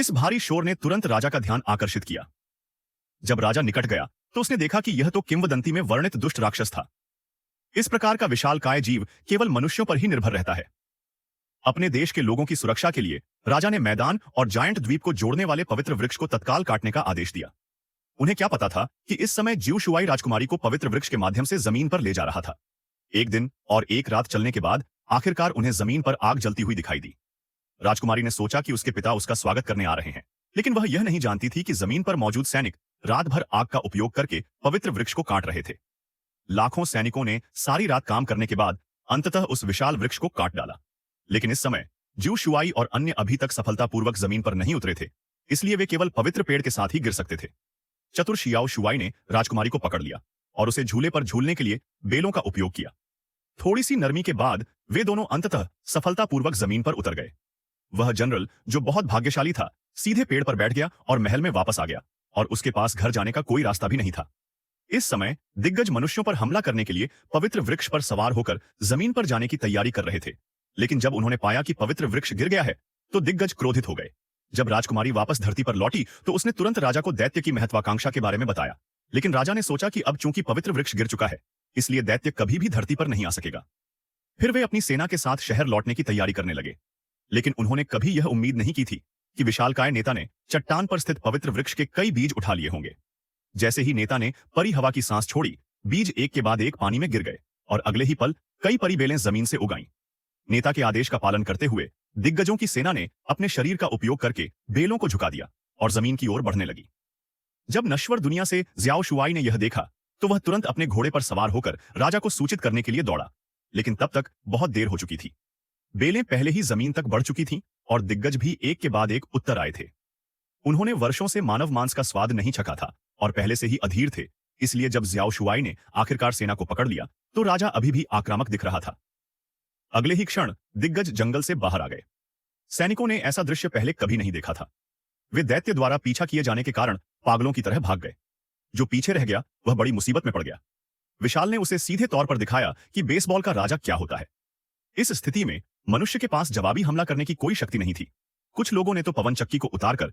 इस भारी शोर ने तुरंत राजा का ध्यान आकर्षित किया। जब राजा निकट गया तो उसने देखा कि यह तो किंवदंती में वर्णित दुष्ट राक्षस था। इस प्रकार का विशालकाय जीव केवल मनुष्यों पर ही निर्भर रहता है। अपने देश के लोगों की सुरक्षा के लिए राजा ने मैदान और जायंट द्वीप को जोड़ने वाले पवित्र वृक्ष को तत्काल काटने का आदेश दिया। उन्हें क्या पता था कि इस समय ज्यू शुआई राजकुमारी को पवित्र वृक्ष के माध्यम से जमीन पर ले जा रहा था। एक दिन और एक रात चलने के बाद आखिरकार उन्हें जमीन पर आग जलती हुई दिखाई दी। राजकुमारी ने सोचा कि उसके पिता उसका स्वागत करने आ रहे हैं, लेकिन वह यह नहीं जानती थी कि जमीन पर मौजूद सैनिक रात भर आग का उपयोग करके पवित्र वृक्ष को काट रहे थे। लाखों सैनिकों ने सारी रात काम करने के बाद अंततः उस विशाल वृक्ष को काट डाला। लेकिन इस समय ज्यू शुआई और अन्य अभी तक सफलतापूर्वक जमीन पर नहीं उतरे थे, इसलिए वे केवल पवित्र पेड़ के साथ ही गिर सकते थे। चतुर शियाओ शुआई ने राजकुमारी को पकड़ लिया और उसे झूले पर झूलने के लिए बेलों का उपयोग किया। थोड़ी सी नरमी के बाद वे दोनों अंततः सफलतापूर्वक जमीन पर उतर गए। वह जनरल, जो बहुत भाग्यशाली था, सीधे पेड़ पर बैठ गया और महल में वापस आ गया और उसके पास घर जाने का कोई रास्ता भी नहीं था। इस समय दिग्गज मनुष्यों पर हमला करने के लिए पवित्र वृक्ष पर सवार होकर जमीन पर जाने की तैयारी कर रहे थे, लेकिन जब उन्होंने पाया कि पवित्र वृक्ष गिर गया है तो दिग्गज क्रोधित हो गए। जब राजकुमारी वापस धरती पर लौटी तो उसने तुरंत राजा को दैत्य की महत्वाकांक्षा के बारे में बताया, लेकिन राजा ने सोचा कि अब चूंकि पवित्र वृक्ष गिर चुका है, इसलिए दैत्य कभी भी धरती पर नहीं आ सकेगा। फिर वे अपनी सेना के साथ शहर लौटने की तैयारी करने लगे, लेकिन उन्होंने कभी यह उम्मीद नहीं की थी कि विशालकाय नेता ने चट्टान पर स्थित पवित्र वृक्ष के कई बीज उठा लिए होंगे। जैसे ही नेता ने परी हवा की सांस छोड़ी, बीज एक के बाद एक पानी में गिर गए और अगले ही पल कई परी बेलें जमीन से उगाईं। नेता के आदेश का पालन करते हुए दिग्गजों की सेना ने अपने शरीर का उपयोग करके बेलों को झुका दिया और जमीन की ओर बढ़ने लगी। जब नश्वर दुनिया से ज्याओ शुआई ने यह देखा तो वह तुरंत अपने घोड़े पर सवार होकर राजा को सूचित करने के लिए दौड़ा, लेकिन तब तक बहुत देर हो चुकी थी। बेलें पहले ही जमीन तक बढ़ चुकी थीं और दिग्गज भी एक के बाद एक उत्तर आए थे। उन्होंने वर्षों से मानव मांस का स्वाद नहीं चखा था और पहले से ही अधीर थे, इसलिए जब ज्याओ शुआई ने आखिरकार सेना को पकड़ लिया तो राजा अभी भी आक्रामक दिख रहा था। अगले ही क्षण दिग्गज जंगल से बाहर आ गए। सैनिकों ने ऐसा दृश्य पहले कभी नहीं देखा था। वे दैत्य द्वारा पीछा किए जाने के कारण पागलों की तरह भाग गए। जो पीछे रह गया वह बड़ी मुसीबत में पड़ गया। विशाल ने उसे सीधे तौर पर दिखाया कि बेसबॉल का राजा क्या होता है। इस स्थिति में मनुष्य के पास जवाबी हमला करने की कोई शक्ति नहीं थी। कुछ लोगों ने तो पवन चक्की को उतारकर